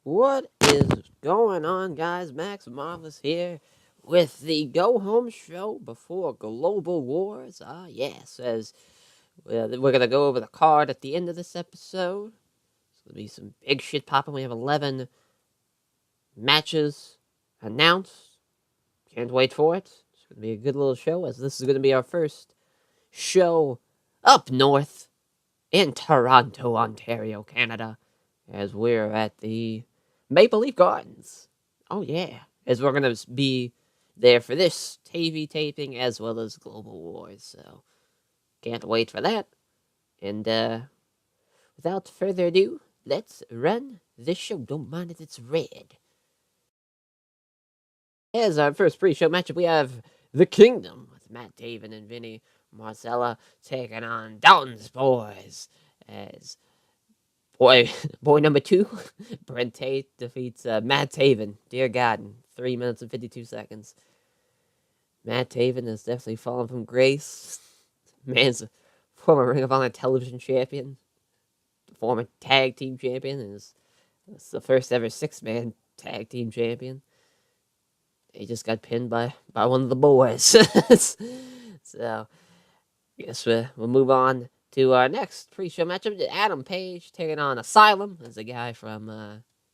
What is going on, guys? Max Marvelous here with the Go Home Show before Global Wars. Yes, as we're going to go over the card at the end of this episode. There'll be some big shit popping. We have 11 matches announced. Can't wait for it. It's going to be a good little show, as this is going to be our first show up north in Toronto, Ontario, Canada, as we're at the Maple Leaf Gardens. Oh, yeah. As we're going to be there for this TV taping as well as Global Wars. So, can't wait for that. And, without further ado, let's run this show. Don't mind if it's red. As our first pre-show matchup, we have The Kingdom with Matt Taven and Vinny Marcella taking on Dalton's Boys. As boy number 2, Brent Tate defeats Matt Taven. Dear God, in 3 minutes and 52 seconds. Matt Taven has definitely fallen from grace. Man's a former Ring of Honor television champion, former tag team champion, and is the first ever 6-man tag team champion. He just got pinned by one of the boys. So, I guess we'll move on to our next pre-show matchup. Adam Page taking on Asylum, as a guy from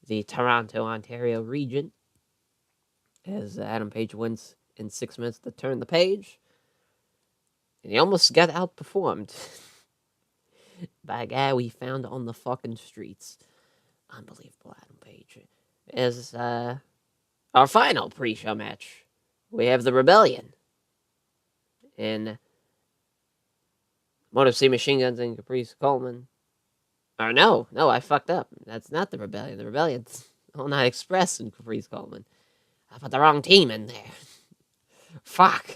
the Toronto, Ontario region. As Adam Page wins in 6 minutes to turn the page. And he almost got outperformed by a guy we found on the fucking streets. Unbelievable, Adam Page. As our final pre-show match, we have the Rebellion in Motor City Machine Guns and Caprice Coleman. Or no, I fucked up. That's not the Rebellion. The Rebellion's All Night Express and Caprice Coleman. I put the wrong team in there. Fuck.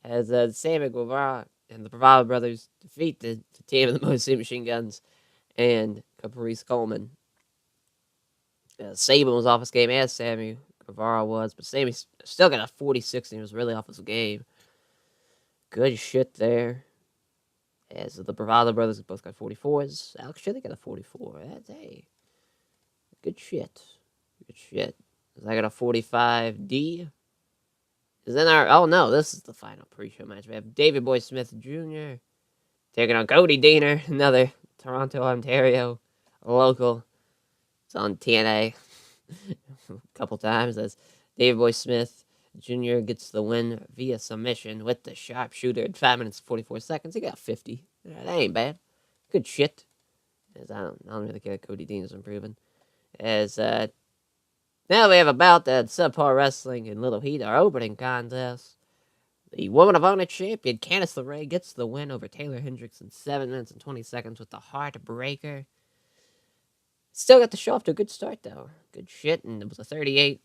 As Sammy Guevara and the Bravado Brothers defeat the team of the Motor City Machine Guns and Caprice Coleman. Saban was off his game as Sammy Guevara was, but Sammy still got a 46 and he was really off his game. Good shit there. As the Bravado Brothers both got 44s. Alex Shelley got a 44. That's good shit. Good shit. I got a 45D. Is then oh no, this is the final pre-show match. We have Davey Boy Smith Jr. taking on Cody Deaner, another Toronto, Ontario local. It's on TNA a couple times as Davey Boy Smith Jr. gets the win via submission with the sharpshooter at 5 minutes and 44 seconds. He got 50. That ain't bad. Good shit. As I don't really care. Cody Deaner's improving. As now we have about that Subpar Wrestling in Little Heat, our opening contest. The Woman of Honor champion, Candice LeRae, gets the win over Taylor Hendricks in 7 minutes and 20 seconds with the Heartbreaker. Still got the show off to a good start, though. Good shit, and it was a 38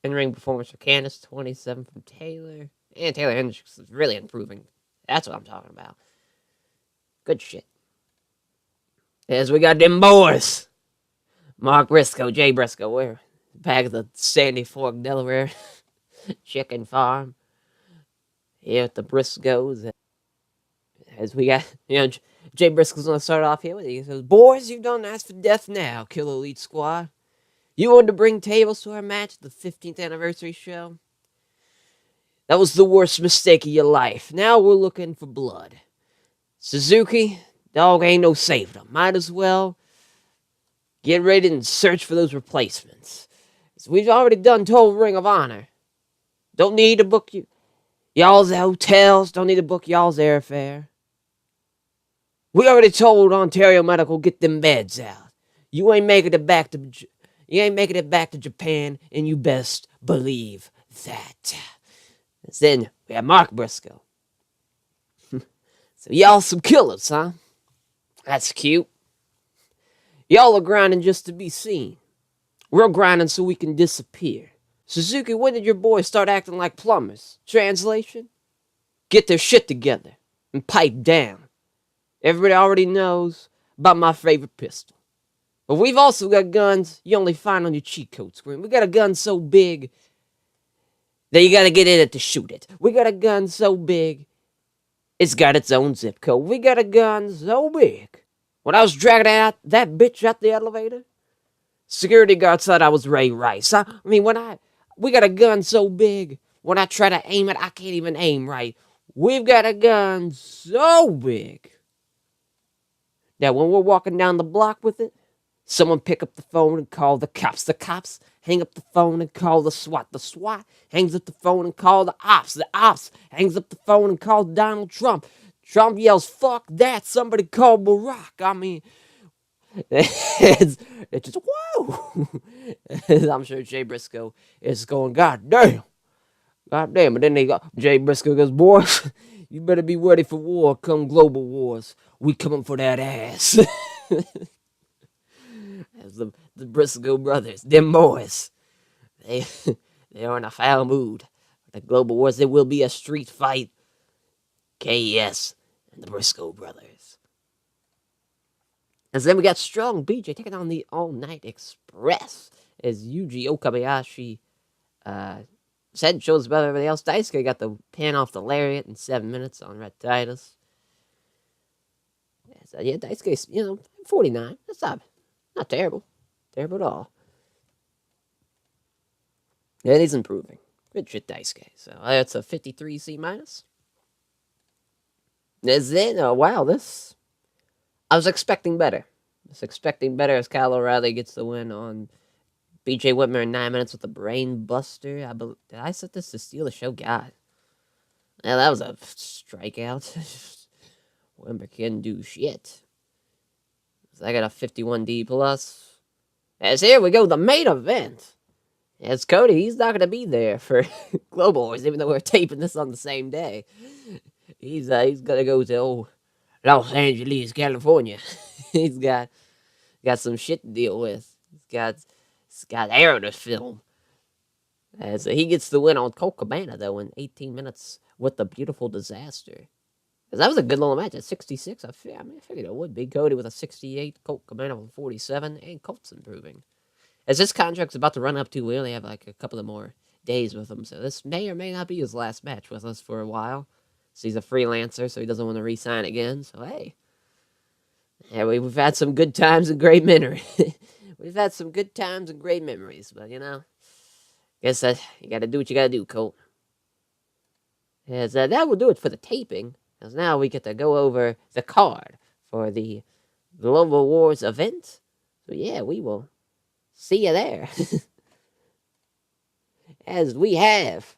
in-ring performance for Candice, 27 from Taylor. And Taylor Hendricks is really improving. That's what I'm talking about. Good shit. As we got them boys. Mark Briscoe, Jay Briscoe, we're back at the Sandy Fork, Delaware chicken farm. Here at the Briscoes. As we got, Jay Briscoe's going to start off here with it. He says, "Boys, you don't ask for death now, Kill Elite Squad. You wanted to bring tables to our match at the 15th anniversary show? That was the worst mistake of your life. Now we're looking for blood. Suzuki, dog ain't no saving them. Might as well get ready and search for those replacements. So we've already done Total Ring of Honor. Don't need to book y'all's hotels. Don't need to book y'all's airfare. We already told Ontario Medical, get them beds out. You ain't making it back to Japan, and you best believe that." And then we have Mark Briscoe. "So y'all some killers, huh? That's cute. Y'all are grinding just to be seen. We're grinding so we can disappear. Suzuki, when did your boys start acting like plumbers? Translation? Get their shit together and pipe down. Everybody already knows about my favorite pistol. But we've also got guns you only find on your cheat code screen. We got a gun so big that you gotta get in it to shoot it. We got a gun so big, it's got its own zip code. We got a gun so big, when I was dragging that bitch out the elevator, Security guard said I was Ray Rice. I mean, we got a gun so big, when I try to aim it, I can't even aim right. We've got a gun so big that when we're walking down the block with it, someone pick up the phone and call the cops. The cops hang up the phone and call the SWAT. The SWAT hangs up the phone and call the ops. The ops hangs up the phone and call Donald Trump. Trump yells, "Fuck that! Somebody call Barack." I mean, it's just whoa. I'm sure Jay Briscoe is going, God damn. God damn. But then Jay Briscoe goes, boys, you better be ready for war come global wars. We coming for that ass. As the Briscoe brothers, them boys, they are in a foul mood. The global wars, there will be a street fight. KES and the Briscoe brothers. And then we got Strong BJ taking on the All Night Express as Yuji Okabayashi said shows about everybody else. Daisuke got the pin off the lariat in 7 minutes on Red Titus. So yeah, Daisuke's 49. That's not terrible. Terrible at all. Yeah, he's improving. Good shit, Daisuke. So that's a 53 C minus. Is it? Oh wow, this. I was expecting better. As Kyle O'Reilly gets the win on BJ Whitmer in 9 minutes with a brain buster. Did I set this to steal the show? God. Yeah, that was a strikeout. Whitmer can do shit. So I got a 51D plus. As here we go, the main event. As Cody, he's not going to be there for Global Wars, even though we're taping this on the same day. He's going to go to Los Angeles, California. He's got some shit to deal with. He's got air to film. As he gets the win on Colt Cabana, though, in 18 minutes with the Beautiful Disaster. Because that was a good little match at 66. I figured it would be. Cody with a 68, Colt Cabana with a 47, and Colt's improving. As this contract's about to run up too, we only have like a couple of more days with him. So this may or may not be his last match with us for a while. So he's a freelancer, so he doesn't want to re-sign again. So hey, yeah, we've had some good times and great memories. We've had some good times and great memories, but guess that you got to do what you got to do, Colt. As that will do it for the taping. As now we get to go over the card for the Global Wars event. So yeah, we will see you there. As we have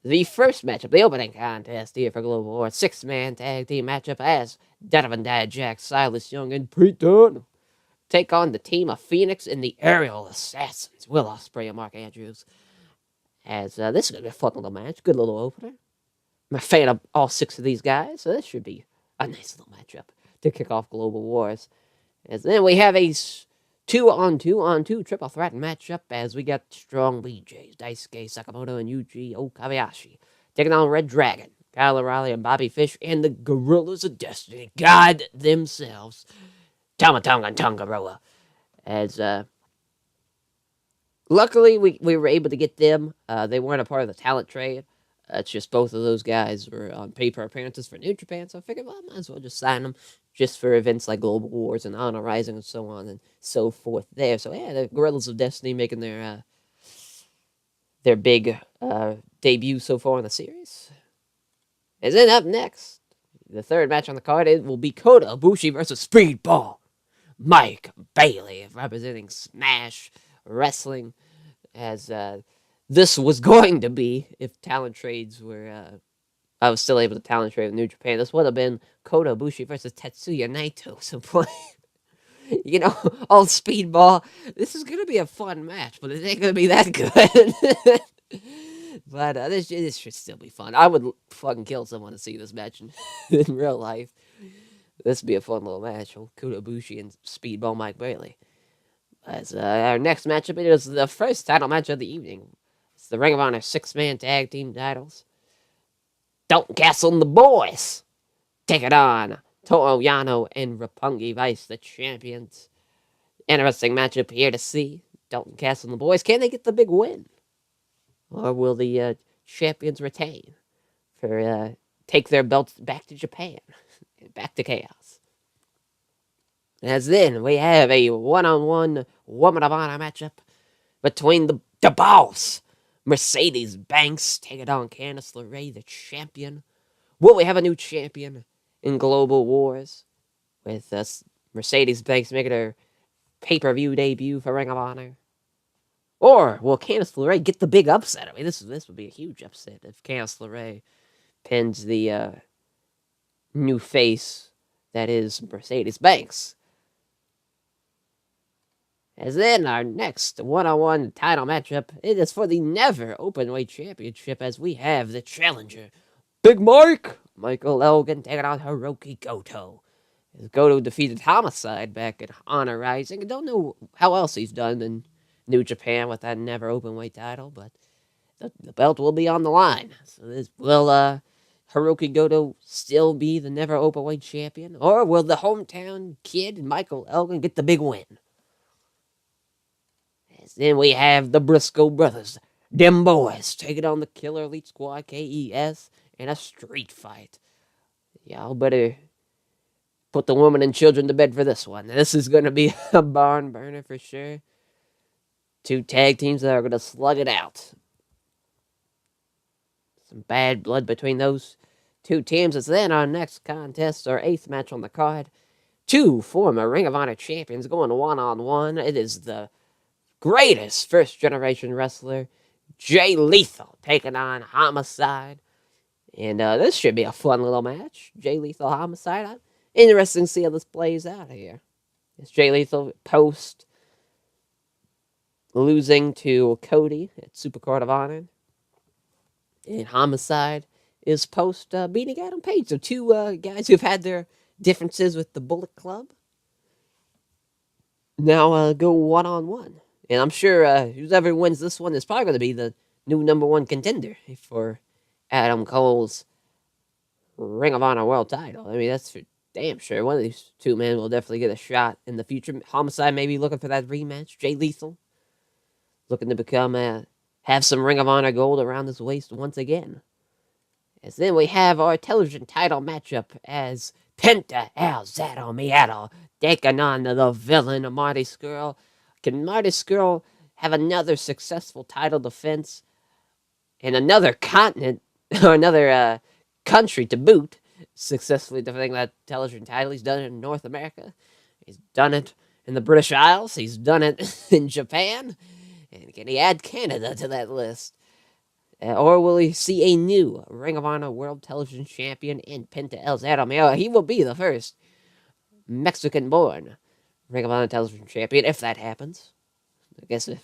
the first matchup, the opening contest here for Global War, 6-man tag team matchup as Donovan Dijak, Silas Young, and Pete Dunne take on the team of Phoenix and the Aerial Assassins, Will Ospreay and Mark Andrews. As this is going to be a fun little match, good little opener. I'm a fan of all 6 of these guys, so this should be a nice little matchup to kick off Global Wars. As then we have a 2-on-2 triple threat matchup as we got Strong BJs, Daisuke Sakamoto and Yuji Okabayashi taking on Red Dragon, Kyle O'Reilly and Bobby Fish, and the Gorillas of Destiny, God themselves, Tama Tonga and Tongaroa. As luckily we were able to get them. They weren't a part of the talent trade. It's just both of those guys were on paper appearances for New Japan, so I figured, well, I might as well just sign them just for events like Global Wars and Honor Rising and so on and so forth there. So, yeah, the Gorillas of Destiny making their big debut so far in the series. And then up next, the third match on the card, it will be Kota Ibushi versus Speedball Mike Bailey, representing Smash Wrestling, as this was going to be, if talent trades were, I was still able to talent trade with New Japan, this would have been Kota Ibushi versus Tetsuya Naito. So, all Speedball, this is going to be a fun match, but it ain't going to be that good. But this should still be fun. I would fucking kill someone to see this match in real life. This would be a fun little match. Kota Ibushi and Speedball Mike Bailey. As our next matchup, it is the first title match of the evening. It's the Ring of Honor 6-man tag team titles. Dalton Castle and the boys take it on Toru Yano and Roppongi Vice, the champions. Interesting matchup here to see. Dalton Castle and the boys, can they get the big win? Or will the champions retain for take their belts back to Japan? Back to chaos. As then we have a one-on-one Woman of Honor matchup between the boss, Mercedes Banks, taking on Candice LeRae, the champion. Will we have a new champion in Global Wars with Mercedes Banks making her pay-per-view debut for Ring of Honor? Or will Candice LeRae get the big upset? I mean, this would be a huge upset if Candice LeRae pins the new face that is Mercedes Banks. As then our next one-on-one title matchup, it is for the Never Openweight Championship as we have the challenger, Big Michael Elgin, taking on Hiroki Goto. As Goto defeated Homicide back at Honor Rising. I don't know how else he's done in New Japan with that Never Openweight title, but the belt will be on the line. So will Hiroki Goto still be the Never Openweight champion? Or will the hometown kid, Michael Elgin, get the big win? Then we have the Briscoe brothers, them boys, taking on the Killer Elite Squad, KES, in a street fight. Y'all better put the women and children to bed for this one. This is going to be a barn burner for sure. Two tag teams that are going to slug it out. Some bad blood between those two teams. As then our next contest, our 8th match on the card. Two former Ring of Honor champions going one-on-one. It is the greatest first-generation wrestler, Jay Lethal, taking on Homicide. And this should be a fun little match. Jay Lethal, Homicide. Interesting to see how this plays out here. It's Jay Lethal post losing to Cody at Supercard of Honor. And Homicide is post beating Adam Page. So two guys who've had their differences with the Bullet Club now go one-on-one. And I'm sure whoever wins this one is probably going to be the new #1 contender for Adam Cole's Ring of Honor World title. I mean, that's for damn sure. One of these two men will definitely get a shot in the future. Homicide may be looking for that rematch. Jay Lethal looking to become have some Ring of Honor gold around his waist once again. As then we have our television title matchup as Penta El Zero Miedo taking on the villain Marty Scurll. Can Marty Scurll have another successful title defense in another continent or another country to boot, successfully defending that television title? He's done it in North America. He's done it in the British Isles. He's done it in Japan. And can he add Canada to that list? Or will he see a new Ring of Honor World Television Champion in Penta El Zero Miedo? He will be the first Mexican-born Ring of Honor Television Champion, if that happens. I guess if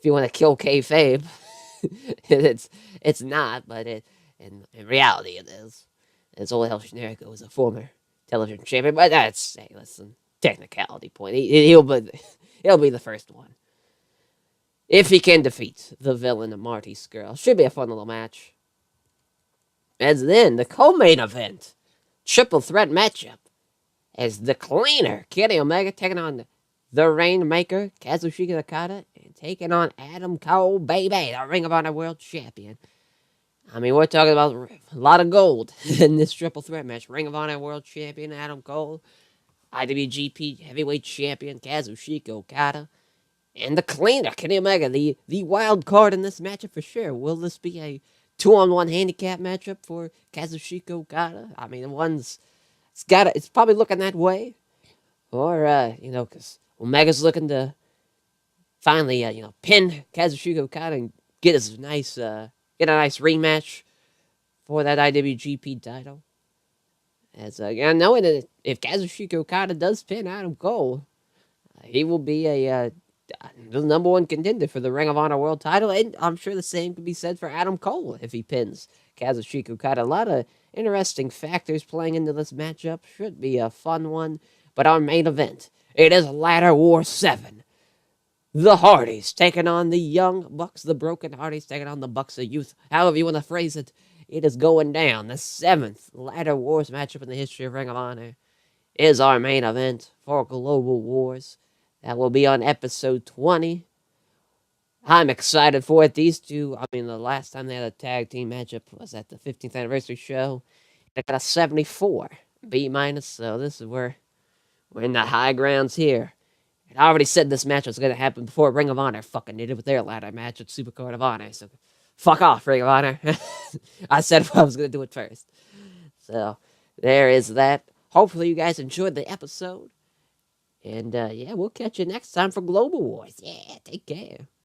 you want to kill kayfabe, it's not, but in reality it is. As old El Generico is a former television champion, but that's, hey, listen, technicality point. He'll be the first one. If he can defeat the villain Marty Scurll. Should be a fun little match. As then, the co-main event, triple threat matchup, as the Cleaner, Kenny Omega, taking on the Rainmaker, Kazuchika Okada, and taking on Adam Cole, baby, the Ring of Honor World Champion. I mean, we're talking about a lot of gold in this triple threat match. Ring of Honor World Champion, Adam Cole, IWGP Heavyweight Champion, Kazuchika Okada, and the Cleaner, Kenny Omega, the wild card in this matchup for sure. Will this be a 2-on-1 handicap matchup for Kazuchika Okada? I mean, it's probably looking that way. Or, because Omega's looking to finally, pin Kazuchika Okada and get a nice rematch for that IWGP title. As, knowing that if Kazuchika Okada does pin Adam Cole, he will be the #1 contender for the Ring of Honor World title, and I'm sure the same could be said for Adam Cole if he pins Kazuchika Okada. A lot of interesting factors playing into this matchup. Should be a fun one. But our main event, it is Ladder War 7. The Hardys taking on the Young Bucks, the Broken Hardys taking on the Bucks of Youth. However you want to phrase it, it is going down. The 7th Ladder Wars matchup in the history of Ring of Honor is our main event for Global Wars. That will be on episode 20. I'm excited for it. These two, the last time they had a tag team matchup was at the 15th anniversary show. They got a 74 B-, so this is where We're in the high grounds here. And I already said this match was going to happen before Ring of Honor fucking did it with their ladder match with Supercard of Honor. So, fuck off, Ring of Honor. I said I was going to do it first. So, there is that. Hopefully, you guys enjoyed the episode. And, yeah, we'll catch you next time for Global Wars. Yeah, take care.